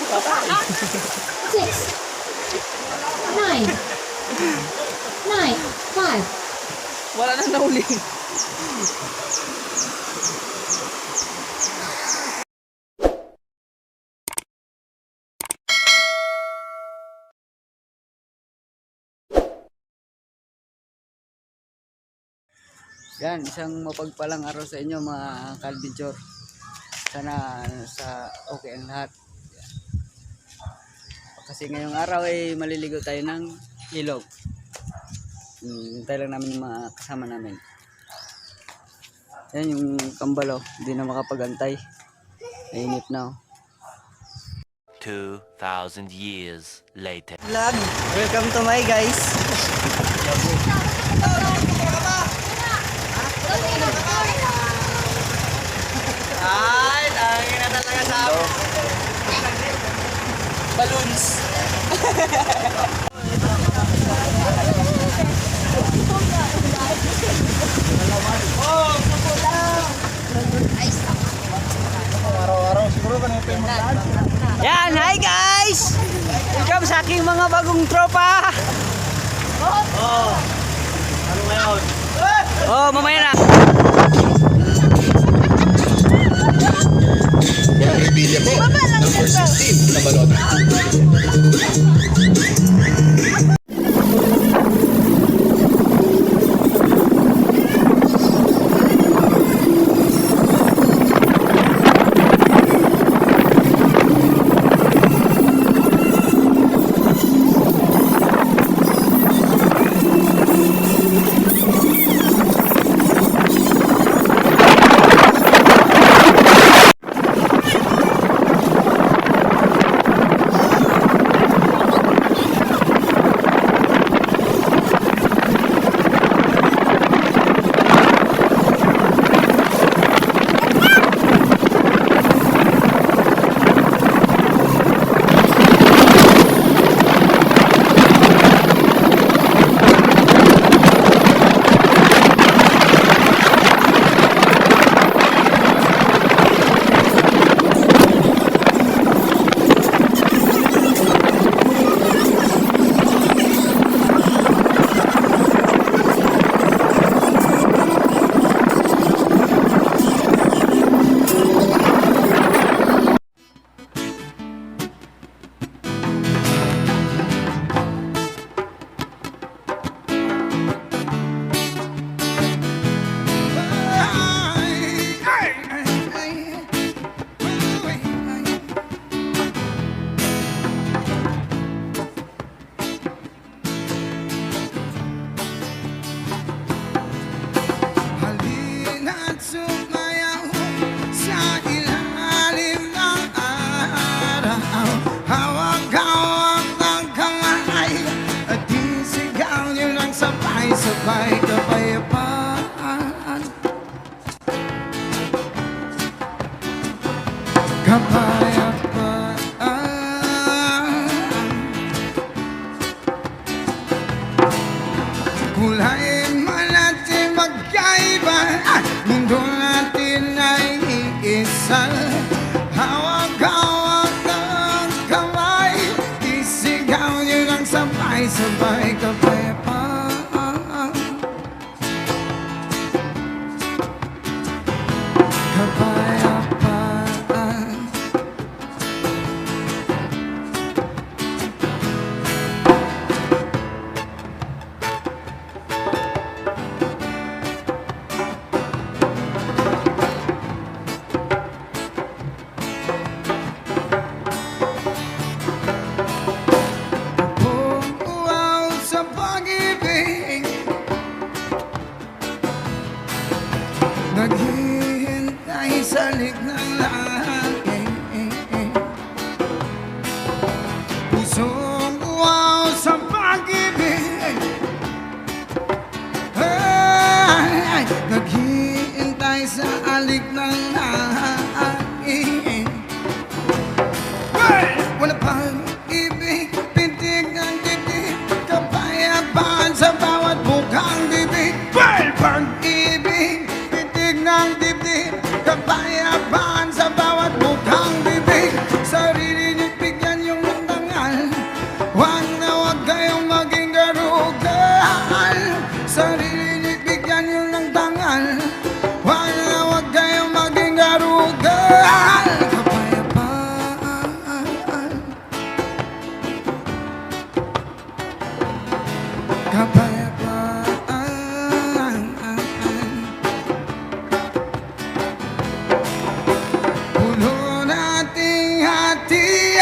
Six, nine, nine, five. Wala nang nahuli. Yan, isang mapagpalang araw sa inyo mga ka-adventure. Sana sa okay ang lahat. Kasi ngayong araw ay maliligo tayo ng ilog. Hintay lang namin yung mga kasama namin. Yan yung kambalo, hindi na makapagantay. Nainip na. 2,000 years later. Vlog, welcome to my guys. Ay, tangin na talaga sa amin. Balloons. Yan, hi guys! Welcome sa aking mga bagong tropa. Ano ngayon? Oh, mamaya na. Bibili po. Number 16 na balon. Sabay kapayapaan, kapayapaan. Kulay man natin magkaiba, mundo natin ay iisa. Hawak-hawak ng kamay, isigaw niyo ng sabay-sabay kapayapaan. Sa pag-ibig, naghihintay sa ng langit. Pusong uwaw sa pag-ibig, ay, naghihintay sa alik ng langit. Wala pang ibig, pintig ng dibdib, kapayapaan sa bawat bukang bibig. Pag-ibig, pintig ng dibdib, kapayapaan sa bawat bukang bibig. Sarili niyo'y bigyan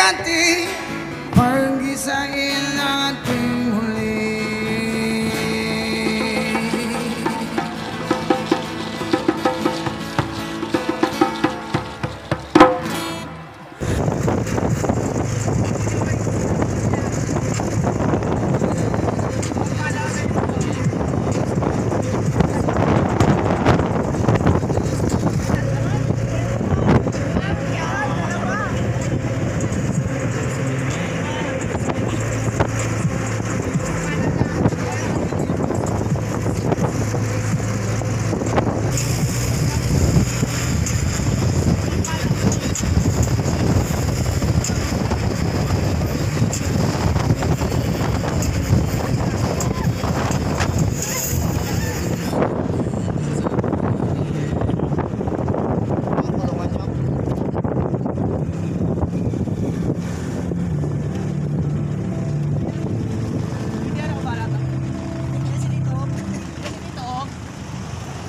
ating pag-isain nating huli.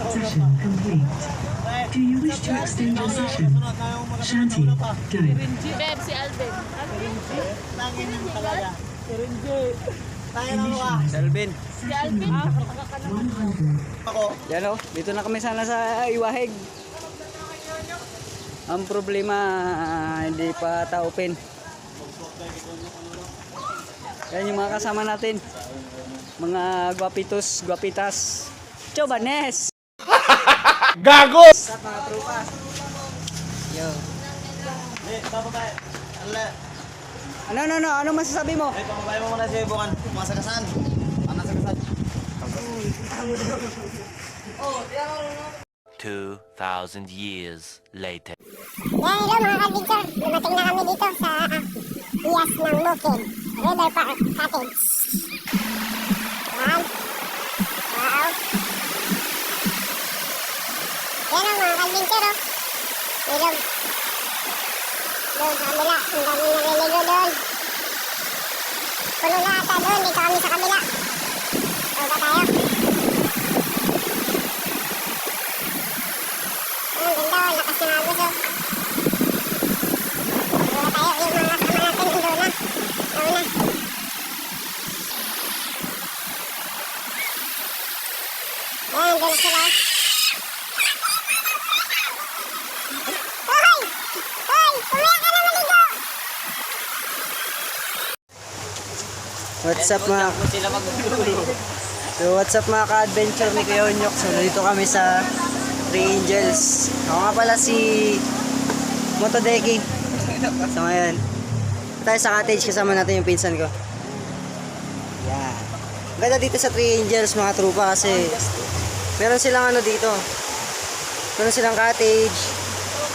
Session complete. Do you wish to extend your session? Shanty, go. Beb, si Alvin. Salvin. Si Alvin. 100. Yan o, dito na kami sana sa Iwahig. Ang problema, hindi pa ta-open. Yan yung mga kasama natin. Mga gwapitos, gwapitas. Chobanes! Gago! Sa mga tropa. Yo. Ano masasabi mo? Pamabay mo muna si Bukan. Masagasan. Ano sagasan? 2,000 years later. Yan, hello mga ka-adventure. Dumating na kami dito sa Iyas ng Bukid. River Park Cottage. Yan. Wow. Yan ang mga ka-adventure, oh. Ilog. Doon sa kabila. Ang dami naliligo doon. Puno na ata doon. Dito kami sa kabila. Doon ba tayo? Ang ganda, oh. Lakas ng agos, oh. Doon tayo, yung mga kasama natin doon na. Nauna. Yan, doon na sila. Hoy! Hoy! Umiyak ka na maligo! What's up mga So what's up mga ka-adventure ni Kuya Onyok. So dito kami sa Three Angels. Ako nga pala si Motodeki. So ngayon tayo sa cottage, kasama natin yung pinsan ko. Yeah. Ganda dito sa Three Angels mga trupa kasi meron silang ano dito. Meron silang cottage.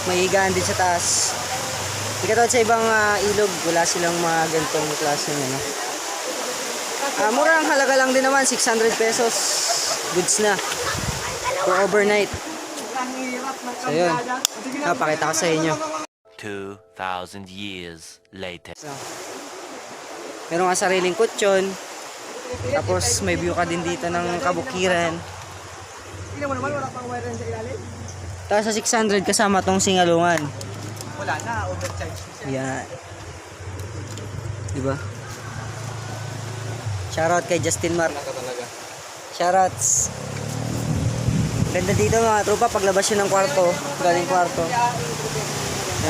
May higaan din sa taas. Hindi katulad sa ibang ilog, wala silang mga ganitong klase ano. Mura ang halaga lang din naman, 600 pesos. Goods na. For overnight. So yun. Pakita ko sa inyo. 2,000 years later. So, meron nga sariling kutsyon. Tapos may view ka din dito ng kabukiran. Tapos sa 600 kasama tong singalungan. Wala na, overcharge. Yan. Diba? Shoutout kay Justin Mark. Shoutouts. Ganda dito mga tropa, paglabas yun ng kwarto, galing kwarto.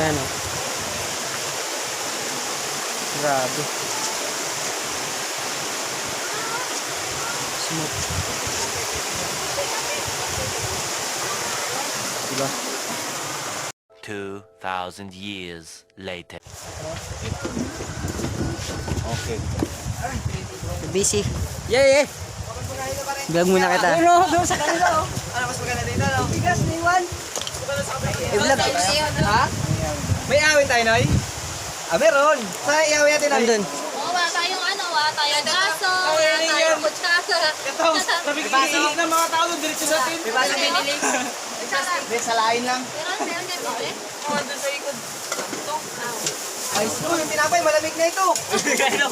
Ayan o. Grabe. Smooth. Diba? 2,000 years later. Okay. Busy. Yeah. Vlog muna kita. Doon sa kanila, oh. Ano mas maganda dito, no? Bigas, niwan. I-vlog. Ha? May awin tayo, Noy? Meron. Sa iawin natin, Noy. Nandun. Oo, wala tayong tayong baso, wala tayong kutsara. Ito, nabigihi ng mga tao doon, diretso sa atin. May basa binili. May salain lang. Meron din po, eh. Oo, doon sa ikot. Ay, yung tinapay, malamig na ito. Kaya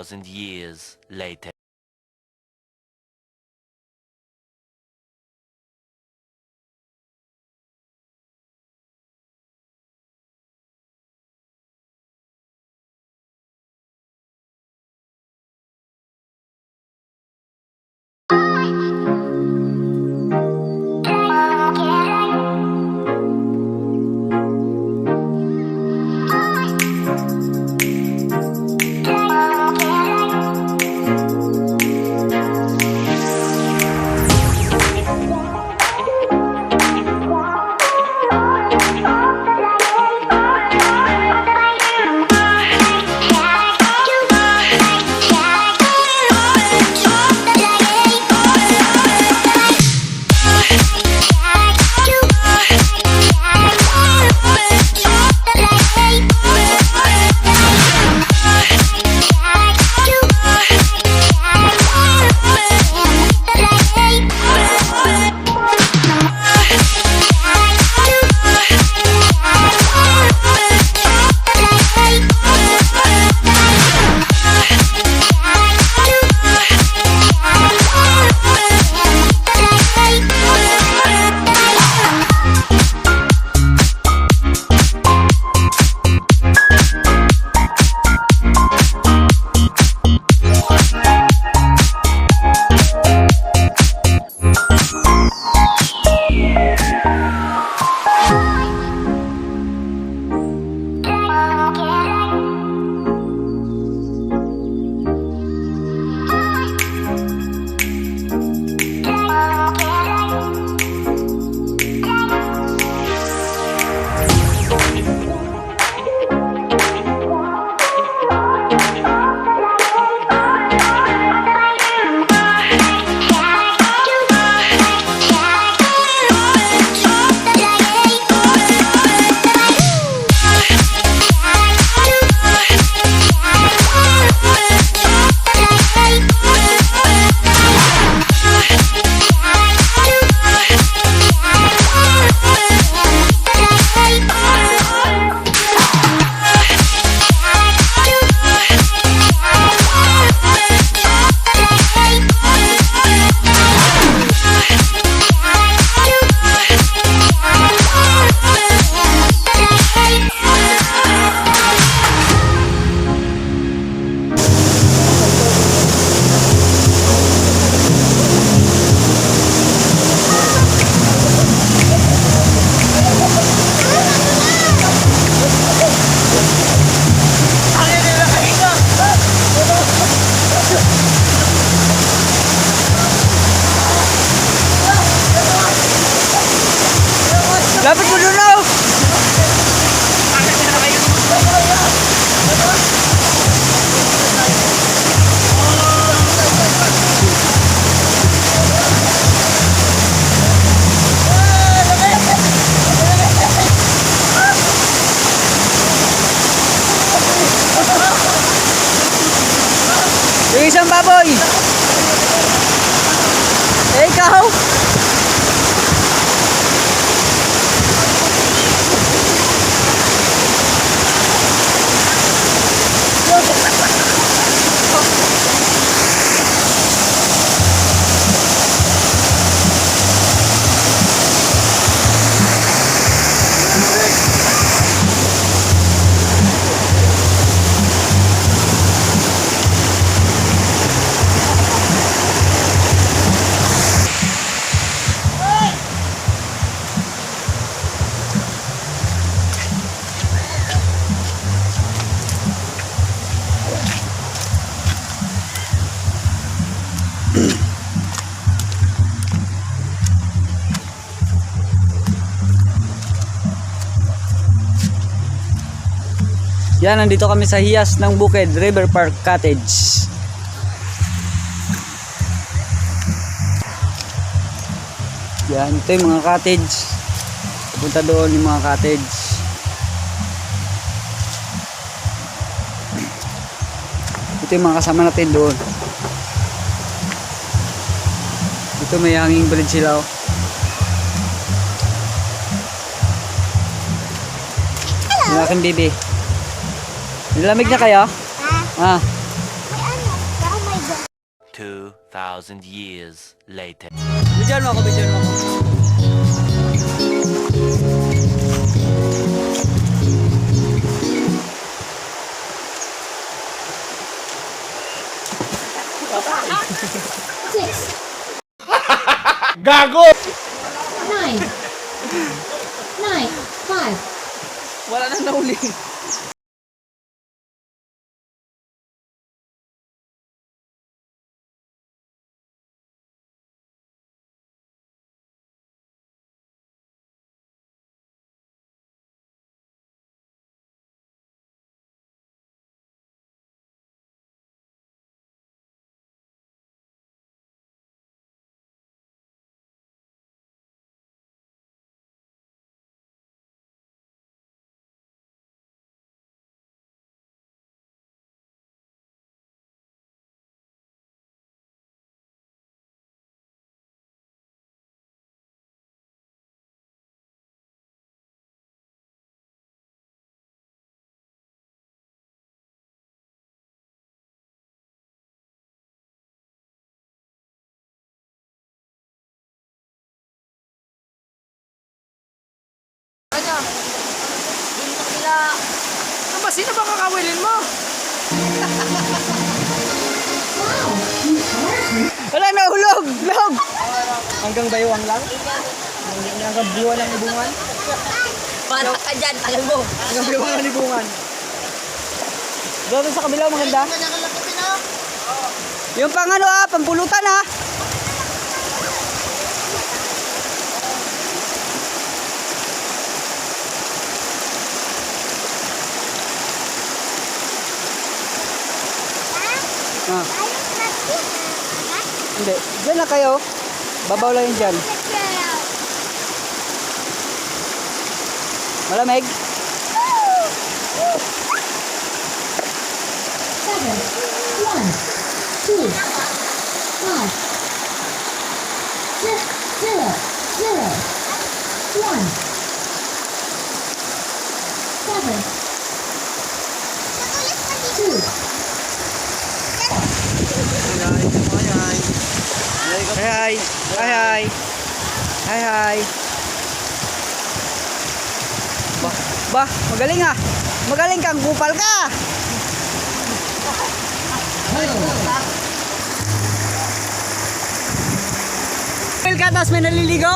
2,000 years later. Lapit mo doon, oh! Yung isang baboy! Eh, ikaw! Yan, nandito kami sa hiyas ng Bukid River Park Cottage. Yan, ito yung mga cottage. Punta doon yung mga cottage. Ito yung mga kasama natin doon. Ito may hanging bridge sila, oh. Yung aking baby. Nilamig na kayo? Ah, Ah, may ano 2,000 years later. Bidyan mo ako, bidyan mo ako. Six, Gago! 9, 5, Wala nang nahuli. Ano ba? Sino ba kakawilin mo? Wala na, hulog! Hulog! Hanggang baywang lang? Hanggang biwa ng ibungan? Para ka dyan, tagal mo. Hanggang biwa ng ibungan. Doon sa kabila, maganda. Yung pang ano pampulutan Hindi. Diyan na kayo. Babaw lang yun dyan. Malamig? 7, 1, 2, 5, 6, 0, 0, 1, 7, 2, Hi, hi. Hi, hi. Hi, hi. Bah, magaling Magaling kang kupal ka. Kupal ka, tapos may naliligo.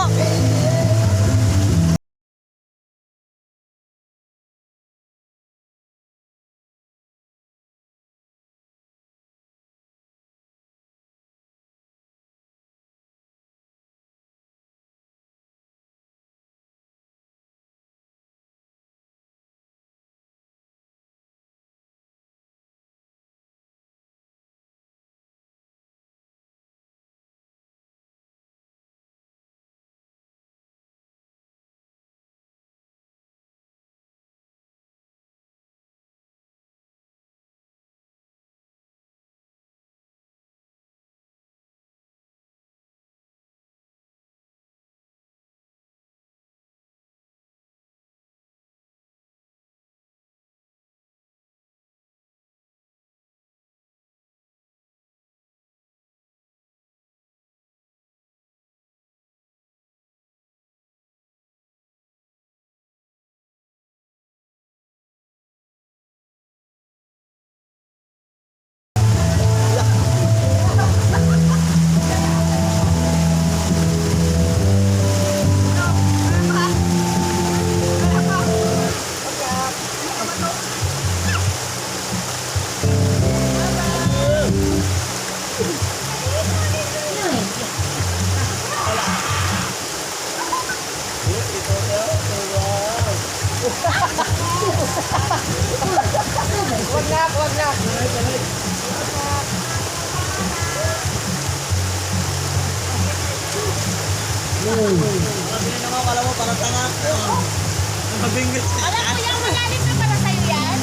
Alam ko yung malalim na para sa'yo yan.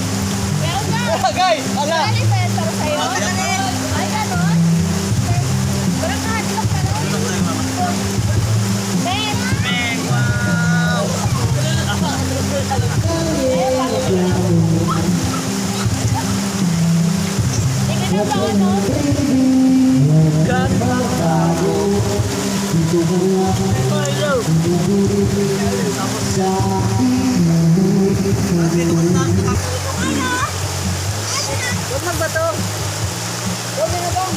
Meron na. Bagay, Malalim na yan para sa'yo. Ay, gano'n? Parang kahadlok ka nun. Ben! Wow! Tingnan mo ba, ano? Huwag magbato. Huwag na bang.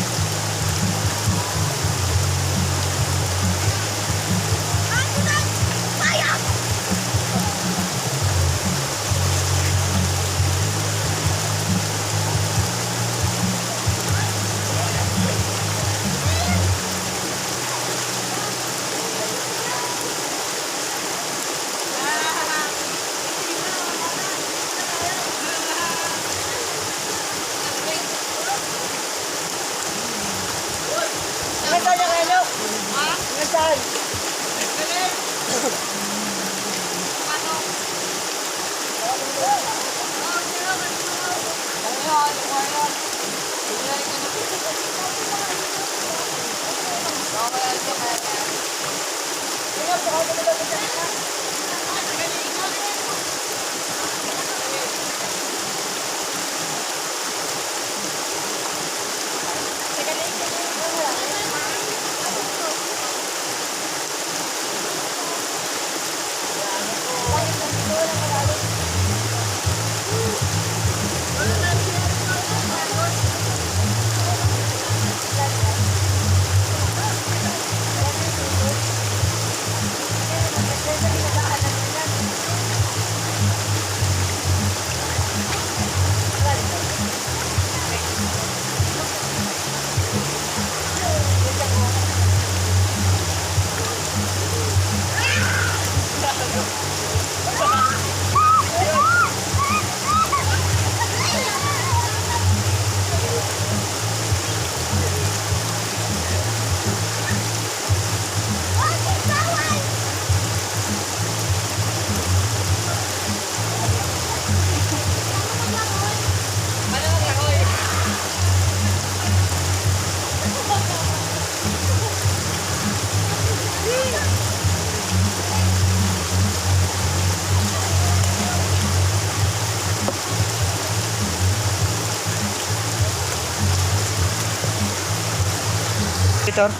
Victor.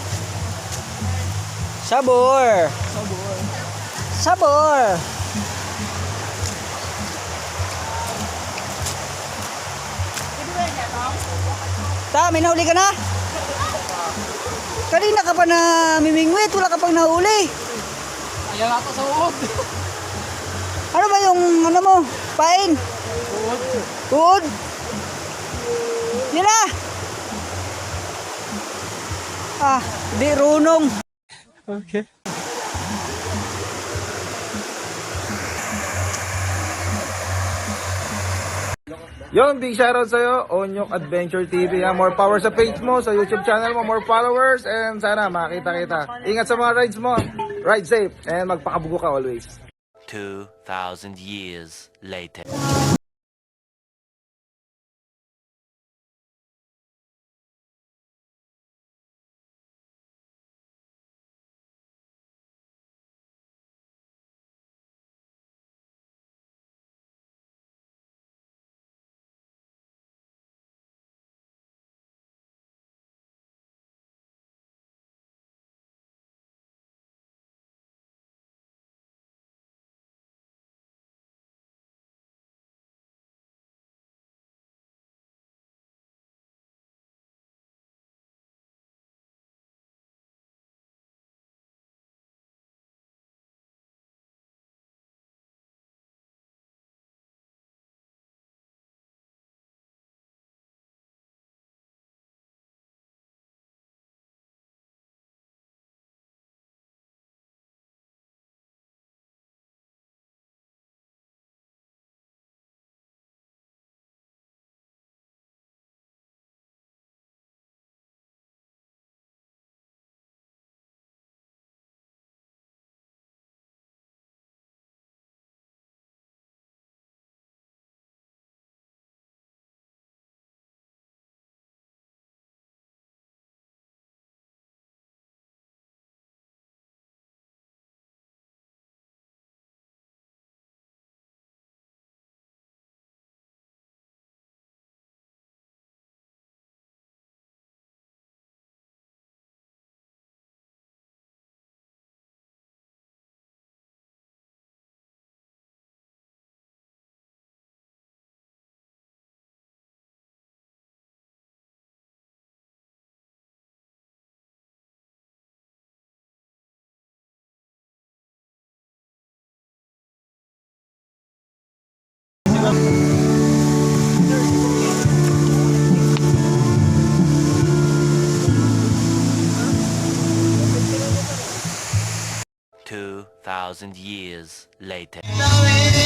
Sabor. Sabor. Ta, may nahuli ka na? Kanina ka pa na mimingwit, wala ka pang nahuli. Ayaw ako sa uod. Ano ba yung ano mo? Pain? Uod. Uod? Yan na! Ah, di runong. Okay. Yung big shoutout sa'yo, Onyok Adventure TV. Ha? More power sa page mo, sa YouTube channel mo, more followers, and sana makita kita. Ingat sa mga rides mo. Ride safe, and magpakabugo ka always. 2,000 years later. $2,000 years later. The way